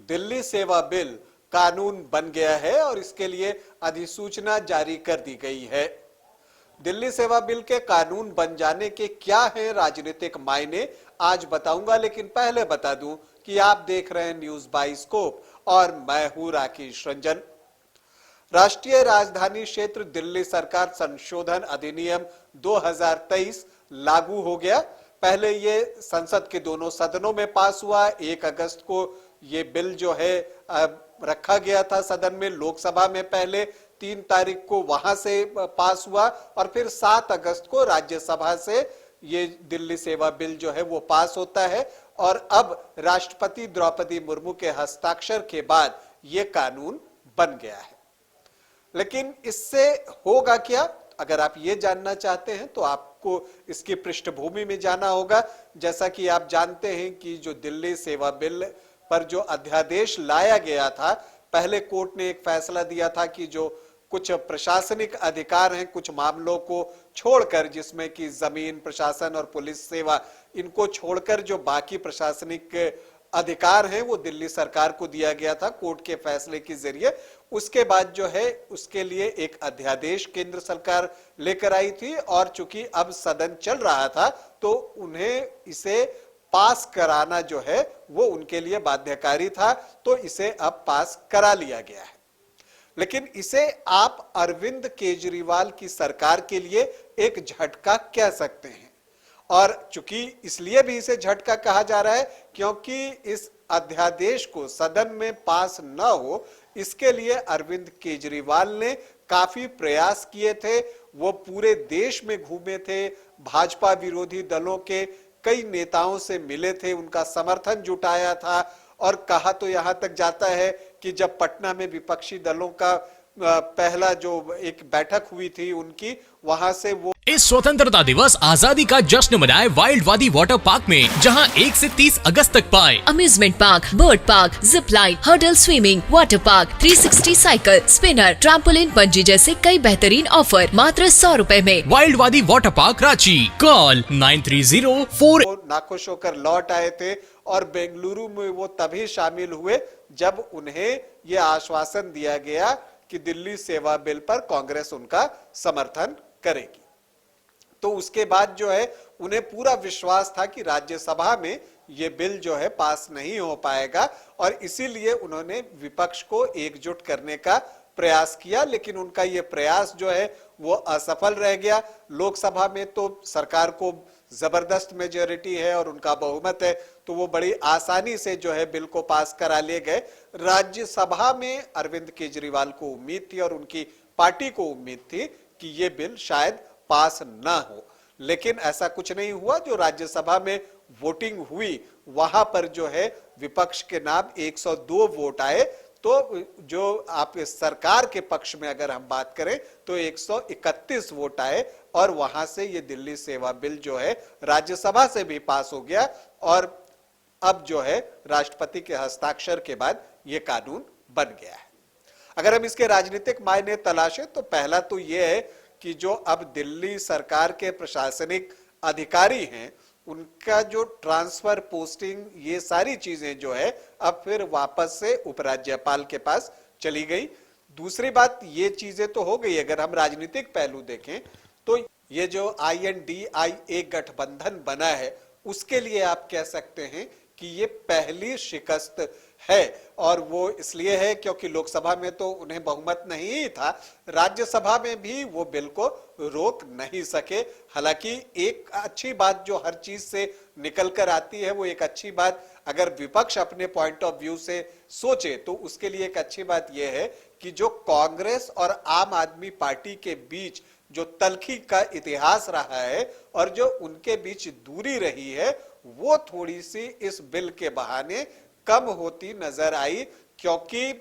दिल्ली सेवा बिल कानून बन गया है और इसके लिए अधिसूचना जारी कर दी गई है। दिल्ली सेवा बिल के कानून बन जाने के क्या है राजनीतिक मायने, आज बताऊंगा, लेकिन पहले बता दूं कि आप देख रहे हैं न्यूज बाइस्कोप और मैं हूं राकेश रंजन। राष्ट्रीय राजधानी क्षेत्र दिल्ली सरकार संशोधन अधिनियम 2023 लागू हो गया। पहले ये संसद के दोनों सदनों में पास हुआ। 1 अगस्त को ये बिल जो है रखा गया था सदन में। लोकसभा में पहले 3 तारीख को वहां से पास हुआ और फिर 7 अगस्त को राज्यसभा से ये दिल्ली सेवा बिल जो है वो पास होता है। और अब राष्ट्रपति द्रौपदी मुर्मू के हस्ताक्षर के बाद ये कानून बन गया है। लेकिन इससे होगा क्या, अगर आप ये जानना चाहते हैं तो आपको इसकी पृष्ठभूमि में जाना होगा। जैसा कि आप जानते हैं कि जो दिल्ली सेवा बिल पर जो अध्यादेश लाया गया था, पहले कोर्ट ने एक फैसला दिया था कि जो कुछ प्रशासनिक अधिकार हैं कुछ मामलों को छोड़कर, जिसमें कि जमीन प्रशासन और पुलिस सेवा, इनको छोड़कर जो बाकी प्रशासनिक अधिकार हैं वो दिल्ली सरकार को दिया गया था कोर्ट के फैसले के जरिए। उसके बाद जो है उसके लिए एक अध्यादेश केंद्र सरकार लेकर आई थी और चूंकि अब सदन चल रहा था तो उन्हें इसे पास कराना जो है वो उनके लिए बाध्यकारी था, तो इसे अब पास करा लिया गया है। लेकिन इसे आप अरविंद केजरीवाल की सरकार के लिए एक झटका कह सकते हैं। और चूंकि इसलिए भी इसे झटका कहा जा रहा है क्योंकि इस अध्यादेश को सदन में पास न हो, इसके लिए अरविंद केजरीवाल ने काफी प्रयास किए थे। वो पूरे देश में घूमे थे, भाजपा विरोधी दलों के कई नेताओं से मिले थे, उनका समर्थन जुटाया था। और कहा तो यहां तक जाता है कि जब पटना में विपक्षी दलों का पहला जो एक बैठक हुई थी उनकी, वहां से वो इस स्वतंत्रता दिवस आजादी का जश्न मनाए वाइल्ड वादी वाटर पार्क में, जहां 1 से 30 अगस्त तक पाए amusement park, bird park, zip line, hurdle swimming, water park, 360 cycle, spinner, trampoline, bungee जैसे कई बेहतरीन ऑफर मात्र 100 रुपए में। वाइल्ड वादी वाटर पार्क रांची, कॉल 9304। नाखुश होकर लौट आए थे और बेंगलुरु में वो तभी शामिल हुए जब उन्हें ये आश्वासन दिया गया कि दिल्ली सेवा बिल पर कांग्रेस उनका समर्थन करेगी। तो उसके बाद जो है उन्हें पूरा विश्वास था कि राज्यसभा में ये बिल जो है पास नहीं हो पाएगा और इसीलिए उन्होंने विपक्ष को एकजुट करने का प्रयास किया। लेकिन उनका ये प्रयास जो है वो असफल रह गया। लोकसभा में तो सरकार को जबरदस्त मेजॉरिटी है और उनका बहुमत है, तो वो बड़ी आसानी से जो है बिल को पास करा ले गए। राज्यसभा में अरविंद केजरीवाल को उम्मीद थी और उनकी पार्टी को उम्मीद थी कि ये बिल शायद पास ना हो, लेकिन ऐसा कुछ नहीं हुआ। जो राज्यसभा में वोटिंग हुई वहां पर जो है विपक्ष के नाम 102 वोट आए। तो जो आप सरकार के पक्ष में अगर हम बात करें तो 131 वोट आए और वहां से ये दिल्ली सेवा बिल जो है राज्यसभा से भी पास हो गया और अब जो है राष्ट्रपति के हस्ताक्षर के बाद ये कानून बन गया है। अगर हम इसके राजनीतिक मायने तलाशें तो पहला तो ये है कि जो अब दिल्ली सरकार के प्रशासनिक अधिकारी हैं उनका जो ट्रांसफर, पोस्टिंग, ये सारी चीजें जो है अब फिर वापस से उपराज्यपाल के पास चली गई। दूसरी बात, ये चीजें तो हो गई। अगर हम राजनीतिक पहलू देखें तो ये जो INDIA गठबंधन बना है उसके लिए आप कह सकते हैं कि ये पहली शिकस्त है। और वो इसलिए है क्योंकि लोकसभा में तो उन्हें बहुमत नहीं था, राज्यसभा में भी वो बिल को रोक नहीं सके। हालांकि एक अच्छी बात जो हर चीज से निकल कर आती है, वो एक अच्छी बात अगर विपक्ष अपने पॉइंट ऑफ व्यू से सोचे तो उसके लिए एक अच्छी बात यह है कि जो कांग्रेस और आम आदमी पार्टी के बीच जो तल्खी का इतिहास रहा है और जो उनके बीच दूरी रही है वो थोड़ी सी इस बिल के बहाने कम होती नजर आई, क्योंकि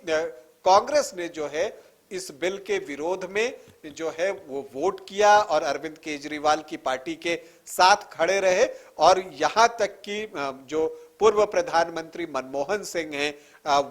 कांग्रेस ने जो है इस बिल के विरोध में जो है वो वोट किया और अरविंद केजरीवाल की पार्टी के साथ खड़े रहे। और यहां तक कि जो पूर्व प्रधानमंत्री मनमोहन सिंह हैं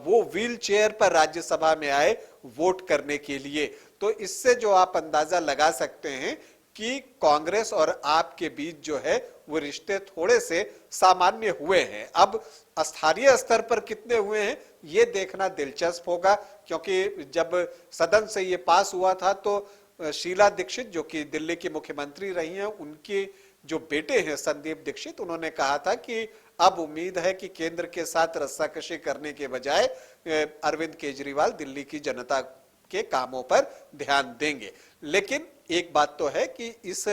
वो व्हील चेयर पर राज्यसभा में आए वोट करने के लिए। तो इससे जो आप अंदाजा लगा सकते हैं कि कांग्रेस और आप के बीच जो है वो रिश्ते थोड़े से सामान्य हुए हैं। अब स्थानीय स्तर पर कितने हुए हैं ये देखना दिलचस्प होगा, क्योंकि जब सदन से ये पास हुआ था तो शीला दीक्षित जो कि दिल्ली की मुख्यमंत्री रही हैं, उनके जो बेटे हैं संदीप दीक्षित, उन्होंने कहा था कि अब उम्मीद है कि केंद्र के साथ रस्साकशी करने के बजाय अरविंद केजरीवाल दिल्ली की जनता के कामों पर ध्यान देंगे। लेकिन एक बात तो है कि इस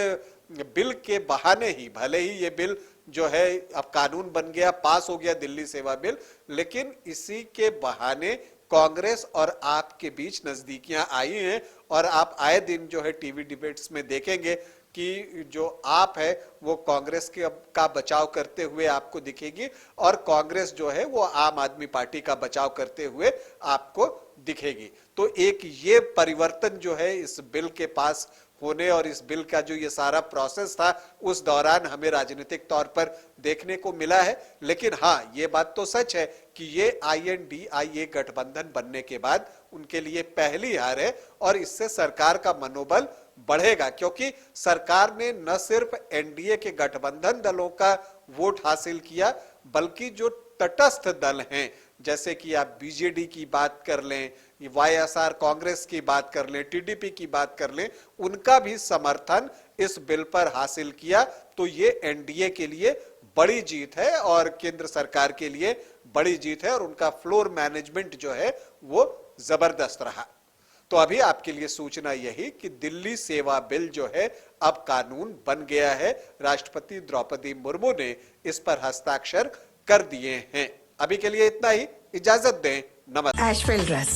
बिल के बहाने ही, भले ही ये बिल जो है अब कानून बन गया, पास हो गया दिल्ली सेवा बिल, लेकिन इसी के बहाने कांग्रेस और आप के बीच नजदीकियां आई हैं। और आप आए दिन जो है टीवी डिबेट्स में देखेंगे कि जो आप है वो कांग्रेस का बचाव करते हुए आपको दिखेगी और कांग्रेस जो है वो आम आदमी पार्टी का बचाव करते हुए आपको दिखेगी। तो एक ये परिवर्तन जो है इस बिल के पास होने और इस बिल का जो ये सारा प्रोसेस था उस दौरान हमें राजनीतिक तौर पर देखने को मिला है। लेकिन हाँ, ये बात तो सच है कि ये INDIA गठबंधन बनने के बाद उनके लिए पहली हार है और इससे सरकार का मनोबल बढ़ेगा, क्योंकि सरकार ने न सिर्फ एनडीए के गठबंधन दलों का वोट हासिल किया, बल्कि जो तटस्थ दल हैं, जैसे कि आप बीजेडी की बात कर लें, YSR कांग्रेस की बात कर लें, TDP की बात कर लें, उनका भी समर्थन इस बिल पर हासिल किया। तो ये एनडीए के लिए बड़ी जीत है और केंद्र सरकार के लिए बड़ी जीत है और उनका फ्लोर मैनेजमेंट जो है वो जबरदस्त रहा। तो अभी आपके लिए सूचना यही कि दिल्ली सेवा बिल जो है अब कानून बन गया है। राष्ट्रपति द्रौपदी मुर्मू ने इस पर हस्ताक्षर कर दिए हैं। अभी के लिए इतना ही, इजाजत दें, नमस्कार। एशवेल ड्रेस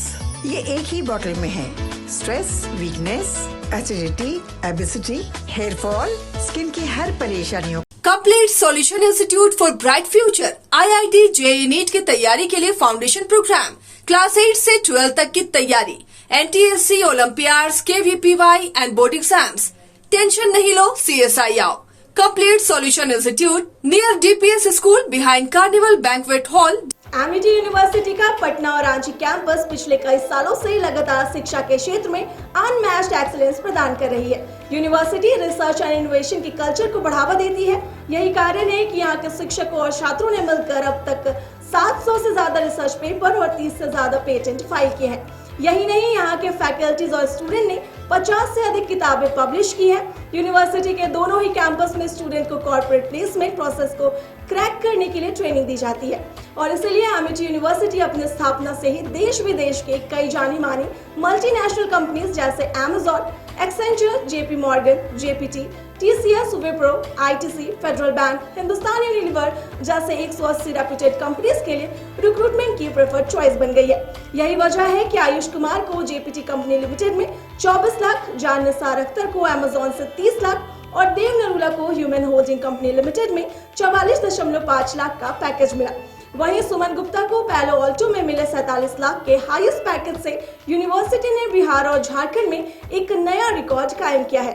ये एक ही बोतल में है। Stress, weakness, acidity, obesity, hair fall, skin की हर परेशानियों। Complete solution institute for bright future IIT JEE NEET की तैयारी के लिए फाउंडेशन प्रोग्राम, क्लास 8 से 12 तक की तैयारी, NTSC, Olympiads, KVPY and board exams. Tension नहीं लो, CSI आओ। Complete solution institute near DPS school behind carnival banquet hall. Amity university का पटना और रांची कैंपस पिछले कई सालों से लगातार शिक्षा के क्षेत्र में अनमैच्ड एक्सीलेंस प्रदान कर रही है। यूनिवर्सिटी रिसर्च एंड इनोवेशन की कल्चर को बढ़ावा देती है। यही कारण है कि यहाँ के शिक्षकों और छात्रों ने मिलकर अब तक 700 से ज्यादा रिसर्च पेपर और 30 से ज्यादा पेटेंट फाइल किए हैं। यही नहीं, यहाँ के फैकल्टीज और स्टूडेंट ने 50 से अधिक किताबें पब्लिश की हैं। यूनिवर्सिटी के दोनों ही कैंपस में स्टूडेंट को कॉर्पोरेट प्लेसमेंट प्रोसेस को क्रैक करने के लिए ट्रेनिंग दी जाती है और इसलिए एमिटी यूनिवर्सिटी अपनी स्थापना से ही देश विदेश के कई जानी मानी मल्टीनेशनल कंपनीज जैसे Amazon, Accenture, JP Morgan, JPT, TCS, Wipro, ITC, federal bank, Hindustan Unilever जैसे 180 रेप्यूटेड कंपनीज के लिए रिक्रूटमेंट की प्रेफर्ड चॉइस बन गई है। यही वजह है कि आयुष कुमार को JPT कंपनी लिमिटेड में 24 लाख, जान निसार अख्तर को Amazon से 30 लाख और देव नरूला को ह्यूमन होल्डिंग कंपनी लिमिटेड में 44.5 लाख का पैकेज मिला। वहीं सुमन गुप्ता को पैलो ऑल्टो में मिले 47 लाख के हाईएस्ट पैकेज से यूनिवर्सिटी ने बिहार और झारखंड में एक नया रिकॉर्ड कायम किया है।